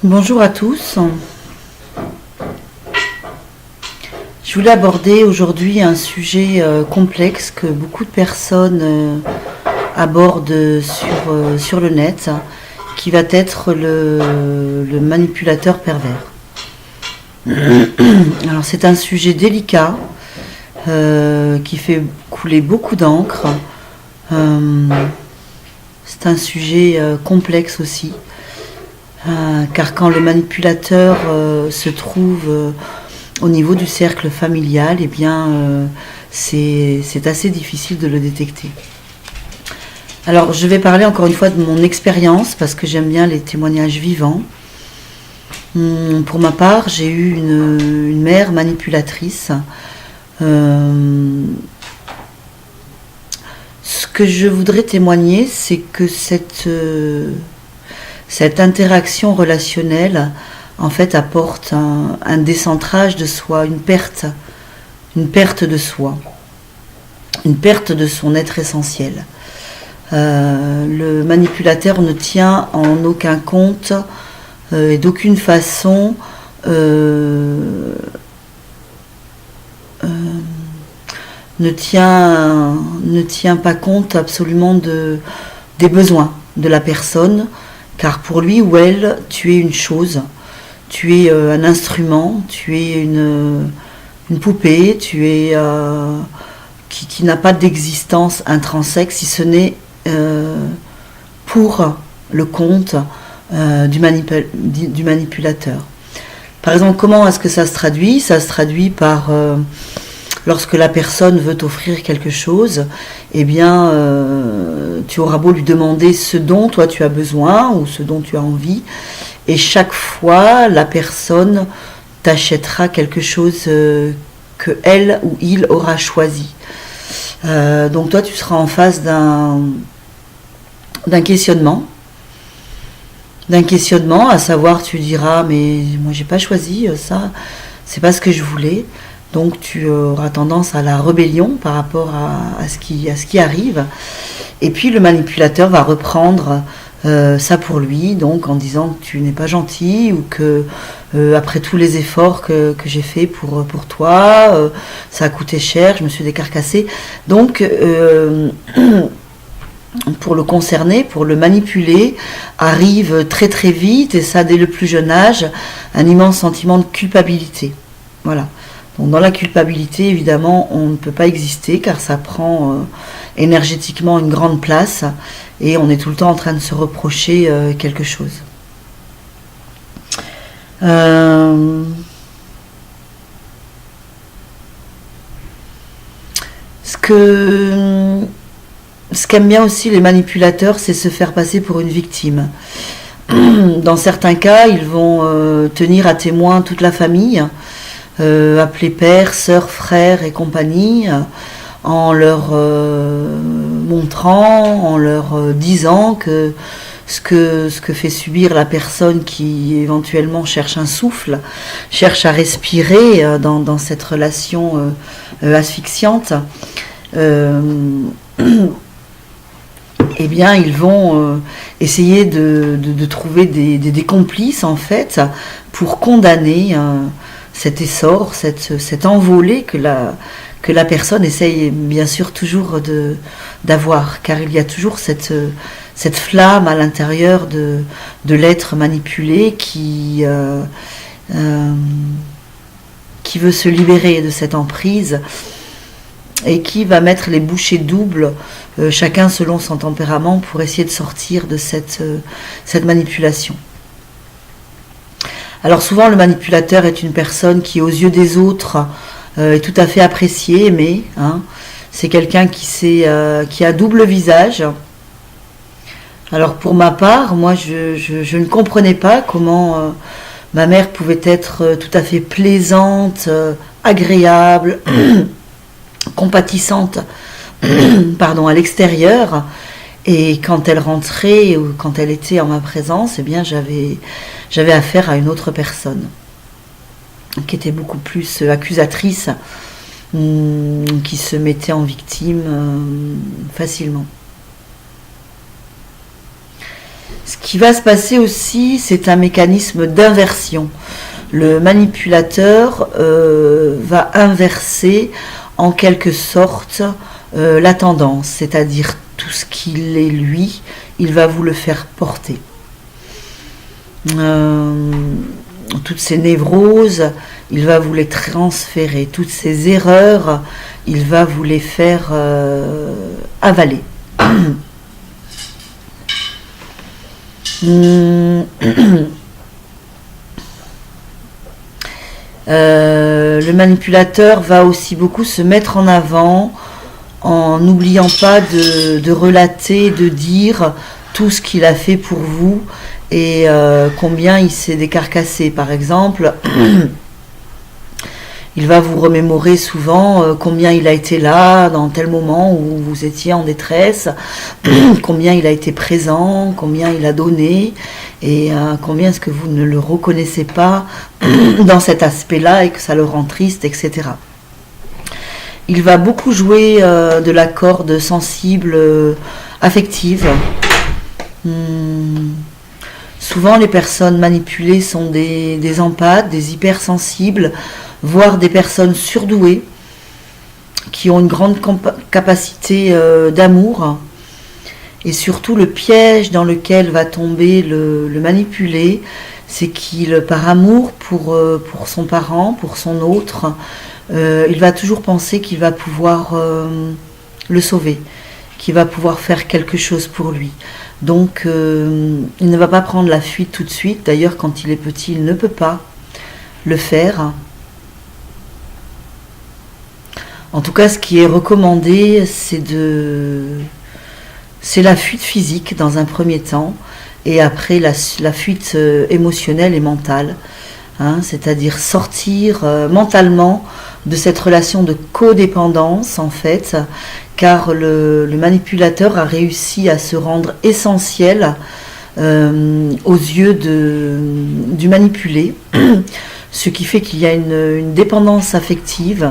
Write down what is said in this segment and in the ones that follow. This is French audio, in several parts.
Bonjour à tous. Je voulais aborder aujourd'hui un sujet complexe que beaucoup de personnes abordent sur le net, qui va être le manipulateur pervers. Alors c'est un sujet délicat qui fait couler beaucoup d'encre. C'est un sujet complexe aussi. Car quand le manipulateur se trouve au niveau du cercle familial, eh bien, c'est assez difficile de le détecter. Alors, je vais parler encore une fois de mon expérience, parce que j'aime bien les témoignages vivants. Pour ma part, j'ai eu une mère manipulatrice. Ce que je voudrais témoigner, c'est que cette interaction relationnelle, en fait, apporte un décentrage de soi, une perte de soi, une perte de son être essentiel. Le manipulateur ne tient en aucun compte et d'aucune façon ne tient pas compte absolument des besoins de la personne. Car pour lui ou elle, tu es une chose, tu es un instrument, tu es une poupée, tu es qui n'a pas d'existence intrinsèque, si ce n'est pour le compte du manipulateur. Par exemple, comment est-ce que ça se traduit ? Ça se traduit par lorsque la personne veut t'offrir quelque chose, eh bien, tu auras beau lui demander ce dont toi tu as besoin ou ce dont tu as envie, et chaque fois, la personne t'achètera quelque chose que elle ou il aura choisi. Donc toi, tu seras en face d'un questionnement. À savoir, tu diras, mais moi j'ai pas choisi ça, c'est pas ce que je voulais. Donc tu auras tendance à la rébellion par rapport à ce qui arrive. Et puis le manipulateur va reprendre ça pour lui, donc en disant que tu n'es pas gentil, ou que après tous les efforts que j'ai fait pour toi, ça a coûté cher, je me suis décarcassée. Donc pour le concerner, pour le manipuler, arrive très très vite, et ça dès le plus jeune âge, un immense sentiment de culpabilité. Voilà. Donc dans la culpabilité, évidemment, on ne peut pas exister, car ça prend énergétiquement une grande place, et on est tout le temps en train de se reprocher quelque chose. Ce qu'aiment bien aussi les manipulateurs, c'est se faire passer pour une victime. Dans certains cas, ils vont tenir à témoin toute la famille, appeler père, sœur, frère et compagnie, en leur montrant, en leur disant que ce que fait subir la personne qui éventuellement cherche un souffle, cherche à respirer dans cette relation asphyxiante, eh bien ils vont essayer de trouver des complices, en fait, pour condamner cet essor, cette envolée que la personne essaye bien sûr toujours d'avoir, car il y a toujours cette flamme à l'intérieur de l'être manipulé qui veut se libérer de cette emprise, et qui va mettre les bouchées doubles, chacun selon son tempérament, pour essayer de sortir de cette manipulation. Alors souvent, le manipulateur est une personne qui, aux yeux des autres, est tout à fait appréciée, aimée. C'est quelqu'un qui a double visage. Alors pour ma part, moi je ne comprenais pas comment ma mère pouvait être tout à fait plaisante, agréable, compatissante, à l'extérieur, et quand elle rentrait ou quand elle était en ma présence, eh bien j'avais affaire à une autre personne qui était beaucoup plus accusatrice, qui se mettait en victime facilement. Ce qui va se passer aussi, c'est un mécanisme d'inversion. Le manipulateur va inverser en quelque sorte la tendance, c'est-à-dire tout ce qu'il est lui, il va vous le faire porter. Toutes ces névroses, il va vous les transférer. Toutes ces erreurs, il va vous les faire avaler. Le manipulateur va aussi beaucoup se mettre en avant en n'oubliant pas de relater, de dire tout ce qu'il a fait pour vous et combien il s'est décarcassé. Par exemple, il va vous remémorer souvent combien il a été là dans tel moment où vous étiez en détresse, combien il a été présent, combien il a donné, et combien est-ce que vous ne le reconnaissez pas dans cet aspect-là et que ça le rend triste, etc. Il va beaucoup jouer de la corde sensible affective. Souvent, les personnes manipulées sont des empathes, des hypersensibles, voire des personnes surdouées qui ont une grande capacité d'amour. Et surtout, le piège dans lequel va tomber le manipulé, c'est qu'il, par amour pour son parent, pour son autre, il va toujours penser qu'il va pouvoir le sauver, qu'il va pouvoir faire quelque chose pour lui. Donc, il ne va pas prendre la fuite tout de suite. D'ailleurs, quand il est petit, il ne peut pas le faire. En tout cas, ce qui est recommandé, c'est la fuite physique dans un premier temps, et après la fuite émotionnelle et mentale, c'est-à-dire sortir mentalement de cette relation de codépendance, en fait, car le manipulateur a réussi à se rendre essentiel aux yeux du manipulé, ce qui fait qu'il y a une dépendance affective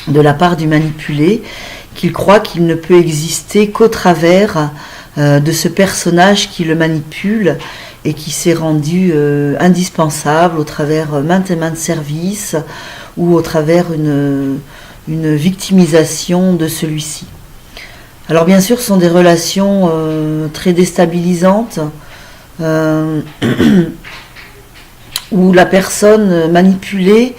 de la part du manipulé, qu'il croit qu'il ne peut exister qu'au travers de ce personnage qui le manipule et qui s'est rendu indispensable au travers maintes et maintes services ou au travers une victimisation de celui-ci. Alors bien sûr, ce sont des relations très déstabilisantes où la personne manipulée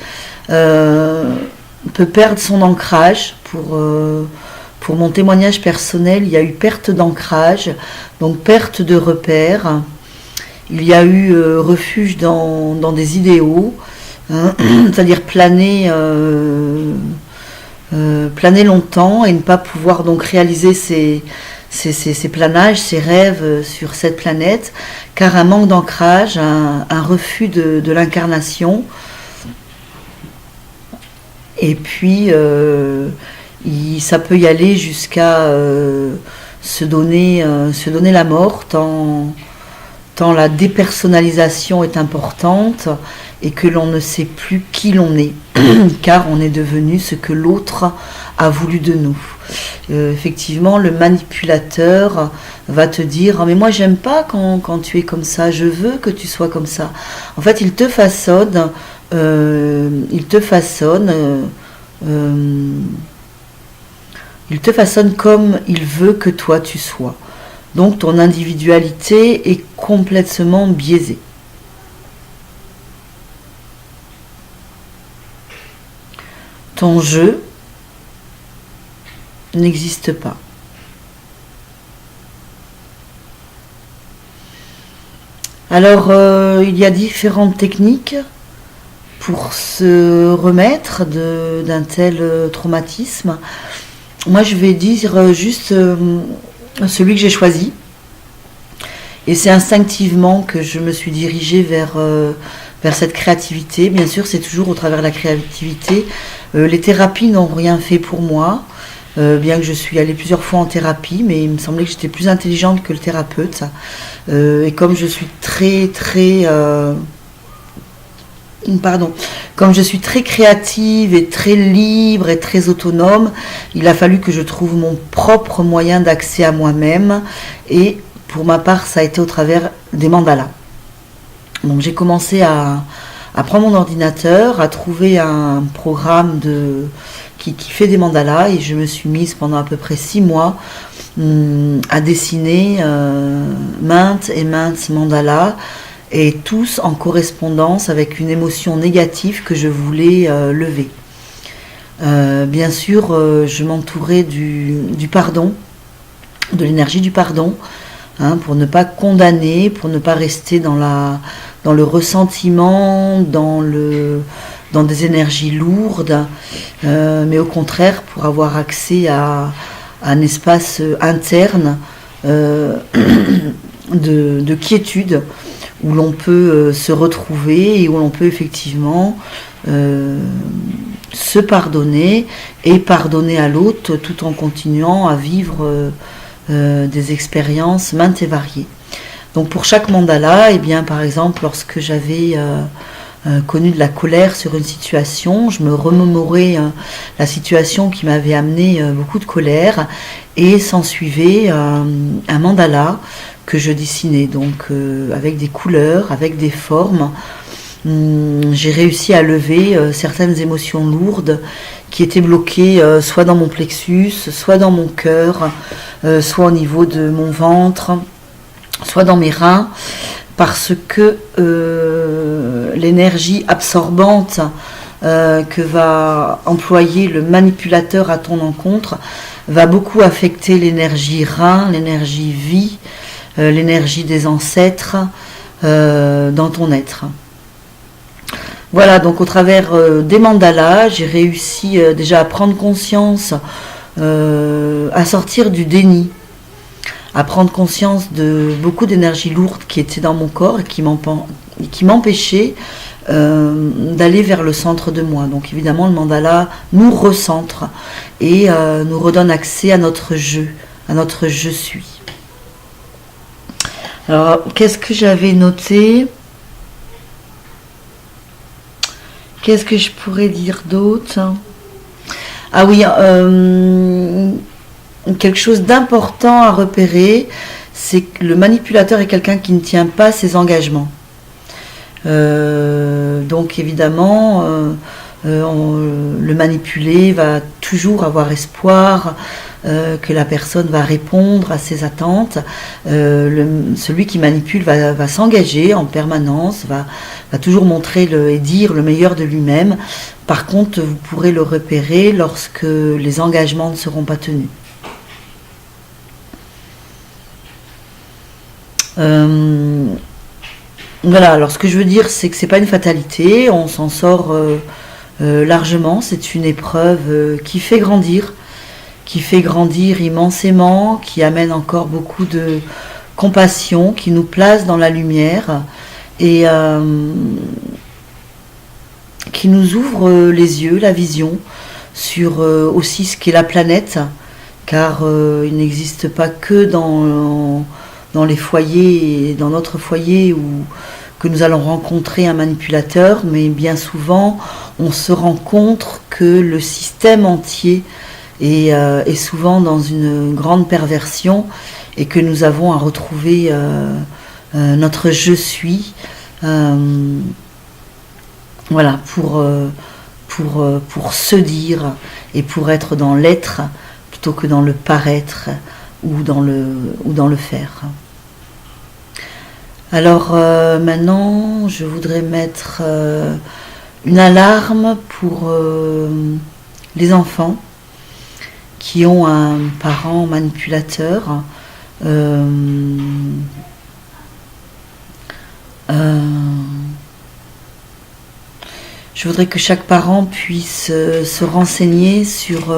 peut perdre son ancrage. Pour mon témoignage personnel, il y a eu perte d'ancrage, donc perte de repères. Il y a eu refuge dans des idéaux, c'est-à-dire planer longtemps et ne pas pouvoir donc réaliser ces planages, ces rêves sur cette planète, car un manque d'ancrage, un refus de l'incarnation. Et puis, ça peut y aller jusqu'à se donner la mort, tant la dépersonnalisation est importante et que l'on ne sait plus qui l'on est, car on est devenu ce que l'autre a voulu de nous. Effectivement, le manipulateur va te dire « mais moi j'aime pas quand tu es comme ça, je veux que tu sois comme ça ». En fait, il te façonne comme il veut que toi tu sois. Donc ton individualité est complètement biaisée. Ton jeu n'existe pas. Alors, il y a différentes techniques pour se remettre d'un tel traumatisme. Moi, je vais dire juste celui que j'ai choisi. Et c'est instinctivement que je me suis dirigée vers cette créativité. Bien sûr, c'est toujours au travers de la créativité. Les thérapies n'ont rien fait pour moi, bien que je suis allée plusieurs fois en thérapie, mais il me semblait que j'étais plus intelligente que le thérapeute. Et comme je suis comme je suis très créative et très libre et très autonome, il a fallu que je trouve mon propre moyen d'accès à moi-même et pour ma part, ça a été au travers des mandalas. Donc j'ai commencé à prendre mon ordinateur, à trouver un programme qui fait des mandalas, et je me suis mise pendant à peu près 6 mois à dessiner maintes et maintes mandalas, et tous en correspondance avec une émotion négative que je voulais lever. Bien sûr, je m'entourais du pardon, de l'énergie du pardon, pour ne pas condamner, pour ne pas rester dans le ressentiment, dans des énergies lourdes, mais au contraire pour avoir accès à un espace interne de quiétude, où l'on peut se retrouver et où l'on peut effectivement se pardonner et pardonner à l'autre, tout en continuant à vivre des expériences maintes et variées. Donc pour chaque mandala, par exemple, lorsque j'avais connu de la colère sur une situation, je me remémorais la situation qui m'avait amené beaucoup de colère, et s'ensuivait un mandala que je dessinais, donc avec des couleurs, avec des formes. J'ai réussi à lever certaines émotions lourdes qui étaient bloquées soit dans mon plexus, soit dans mon cœur, soit au niveau de mon ventre, soit dans mes reins, parce que l'énergie absorbante que va employer le manipulateur à ton encontre va beaucoup affecter l'énergie rein, l'énergie vie, l'énergie des ancêtres dans ton être. Voilà, donc au travers des mandalas, j'ai réussi déjà à prendre conscience, à sortir du déni, à prendre conscience de beaucoup d'énergie lourde qui était dans mon corps et qui m'empêchait d'aller vers le centre de moi. Donc évidemment, le mandala nous recentre et nous redonne accès à notre je suis. Alors, qu'est-ce que j'avais noté ? Qu'est-ce que je pourrais dire d'autre ? Ah oui, quelque chose d'important à repérer, c'est que le manipulateur est quelqu'un qui ne tient pas ses engagements. Donc évidemment, le manipulé va toujours avoir espoir que la personne va répondre à ses attentes. Celui qui manipule va s'engager en permanence, va toujours montrer et dire le meilleur de lui-même. Par contre, vous pourrez le repérer lorsque les engagements ne seront pas tenus. Voilà, alors ce que je veux dire, c'est que c'est pas une fatalité, on s'en sort largement, c'est une épreuve qui fait grandir immensément, qui amène encore beaucoup de compassion, qui nous place dans la lumière et qui nous ouvre les yeux, la vision sur aussi ce qu'est la planète, car il n'existe pas que dans les foyers, dans notre foyer que nous allons rencontrer un manipulateur, mais bien souvent on se rend compte que le système entier est souvent dans une grande perversion et que nous avons à retrouver notre je suis, voilà, pour se dire et pour être dans l'être plutôt que dans le paraître ou dans le faire. Alors maintenant, je voudrais mettre une alarme pour les enfants qui ont un parent manipulateur. Je voudrais que chaque parent puisse se renseigner sur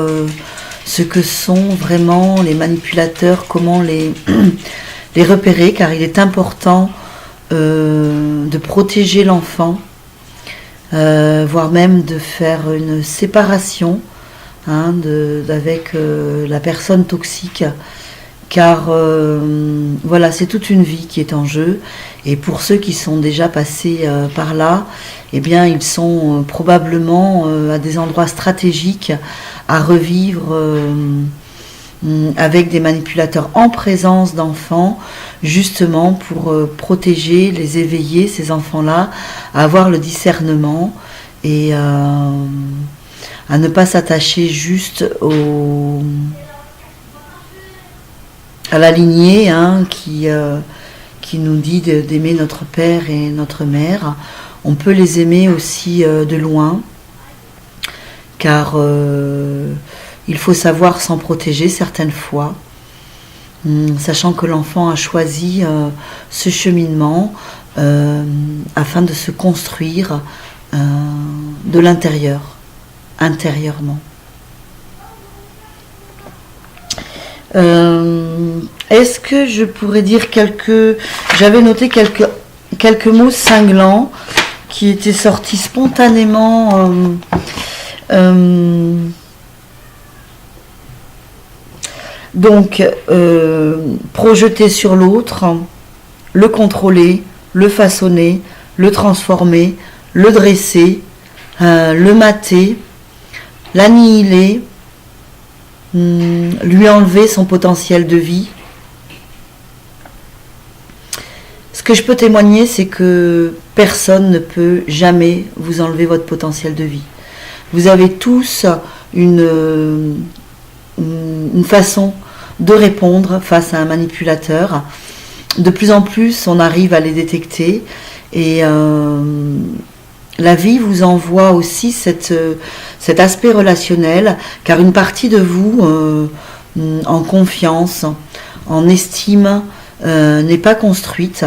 ce que sont vraiment les manipulateurs, comment les repérer, car il est important de protéger l'enfant, voire même de faire une séparation avec la personne toxique, car voilà, c'est toute une vie qui est en jeu, et pour ceux qui sont déjà passés par là, eh bien ils sont probablement à des endroits stratégiques à revivre avec des manipulateurs en présence d'enfants, justement pour protéger, les éveiller, ces enfants-là, à avoir le discernement et à ne pas s'attacher juste à la lignée qui nous dit d'aimer notre père et notre mère. On peut les aimer aussi de loin, car il faut savoir s'en protéger certaines fois, sachant que l'enfant a choisi ce cheminement afin de se construire de l'intérieur, intérieurement. Est-ce que je pourrais dire j'avais noté quelques mots cinglants qui étaient sortis spontanément donc projeter sur l'autre, le contrôler, le façonner, le transformer, le dresser, le mater, l'annihiler, lui enlever son potentiel de vie. Ce que je peux témoigner, c'est que personne ne peut jamais vous enlever votre potentiel de vie. Vous avez tous une façon de répondre face à un manipulateur. De plus en plus, on arrive à les détecter et la vie vous envoie aussi cet aspect relationnel, car une partie de vous, en confiance, en estime, n'est pas construite.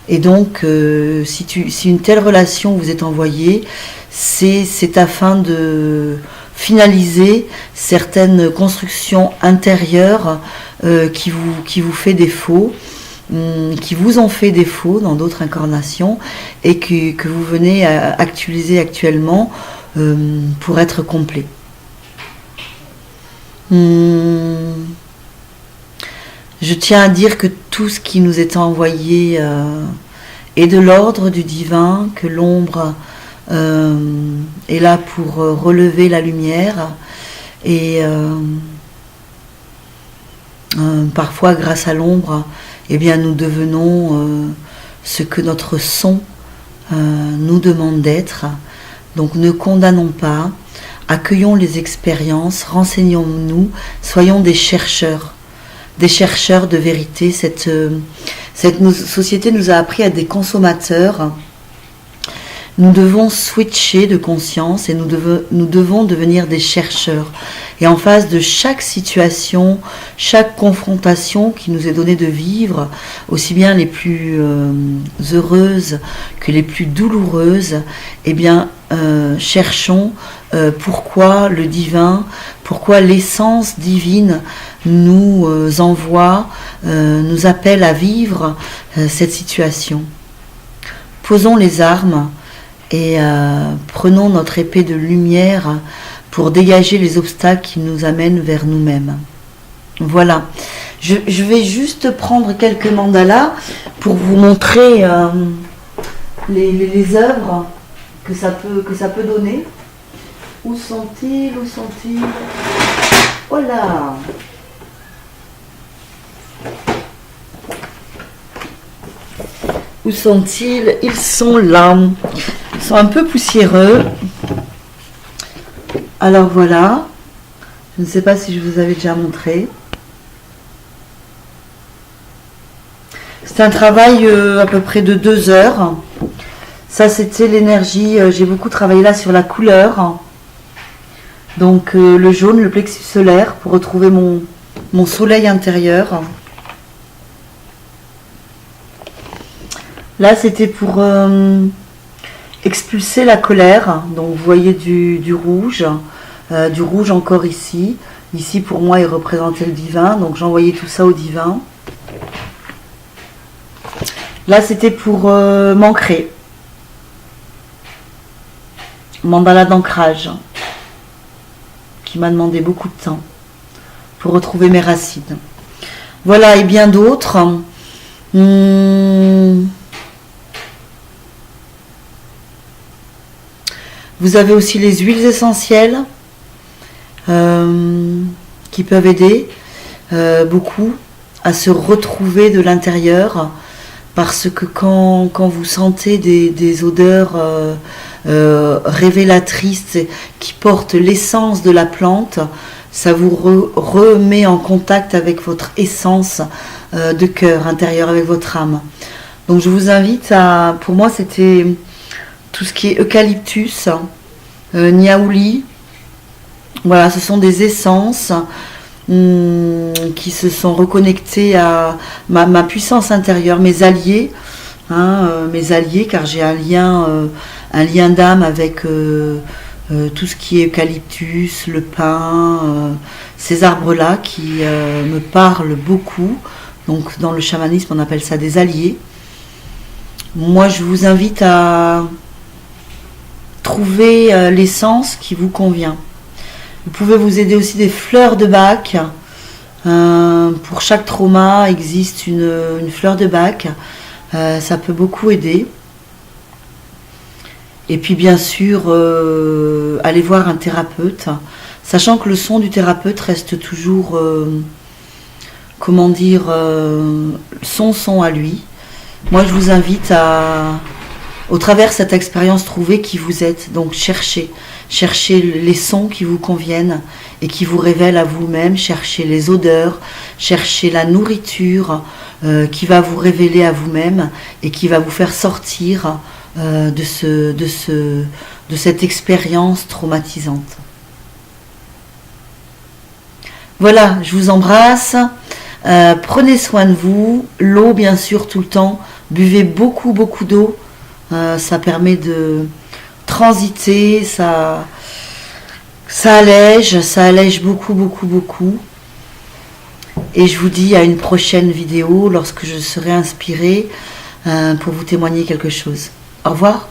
Et donc, si une telle relation vous est envoyée, c'est afin de finaliser certaines constructions intérieures qui vous fait défaut, qui vous ont fait défaut dans d'autres incarnations et que vous venez à actualiser actuellement pour être complet. Je tiens à dire que tout ce qui nous est envoyé est de l'ordre du divin, que l'ombre est là pour relever la lumière et parfois grâce à l'ombre, eh bien, nous devenons ce que notre son nous demande d'être. Donc ne condamnons pas, accueillons les expériences, renseignons-nous, soyons des chercheurs de vérité. Cette société nous a appris à être des consommateurs. Nous devons switcher de conscience et nous devons devenir des chercheurs. Et en face de chaque situation, chaque confrontation qui nous est donnée de vivre, aussi bien les plus heureuses que les plus douloureuses, eh bien, cherchons pourquoi le divin, pourquoi l'essence divine nous envoie, nous appelle à vivre cette situation. Posons les armes et prenons notre épée de lumière pour dégager les obstacles qui nous amènent vers nous-mêmes. Voilà. Je vais juste prendre quelques mandalas pour vous montrer les œuvres que ça peut donner. Où sont-ils? Oh là! Où sont-ils? Ils sont là. Ils sont un peu poussiéreux. Alors voilà. Je ne sais pas si je vous avais déjà montré. C'est un travail à peu près de 2 heures. Ça, c'était l'énergie. J'ai beaucoup travaillé là sur la couleur. Donc le jaune, le plexus solaire, pour retrouver mon soleil intérieur. Là, c'était pour expulser la colère. Donc vous voyez du rouge encore ici. Ici, pour moi, il représentait le divin. Donc j'envoyais tout ça au divin. Là, c'était pour m'ancrer. Mandala d'ancrage, qui m'a demandé beaucoup de temps pour retrouver mes racines. Voilà, et bien d'autres. Vous avez aussi les huiles essentielles qui peuvent aider. beaucoup à se retrouver de l'intérieur, parce que quand vous sentez des odeurs révélatrices qui portent l'essence de la plante, ça vous remet en contact avec votre essence de cœur intérieur, avec votre âme. Donc je vous invite à, pour moi c'était tout ce qui est eucalyptus, niaouli, voilà, ce sont des essences qui se sont reconnectées à ma puissance intérieure, mes alliés, car j'ai un lien d'âme avec tout ce qui est eucalyptus, le pin, ces arbres-là qui me parlent beaucoup. Donc dans le chamanisme on appelle ça des alliés. Moi je vous invite à trouver l'essence qui vous convient. Vous pouvez vous aider aussi des fleurs de Bach. Pour chaque trauma existe une fleur de Bach. Ça peut beaucoup aider. Et puis bien sûr, aller voir un thérapeute, sachant que le son du thérapeute reste toujours, son son à lui. Moi je vous invite à, au travers de cette expérience, trouver qui vous êtes. Donc cherchez les sons qui vous conviennent et qui vous révèlent à vous-même, cherchez les odeurs, cherchez la nourriture qui va vous révéler à vous-même et qui va vous faire sortir de cette expérience traumatisante. Voilà, je vous embrasse, prenez soin de vous, l'eau bien sûr tout le temps, buvez beaucoup d'eau, ça permet de transiter, ça allège beaucoup. Et je vous dis à une prochaine vidéo lorsque je serai inspirée pour vous témoigner quelque chose. Au revoir.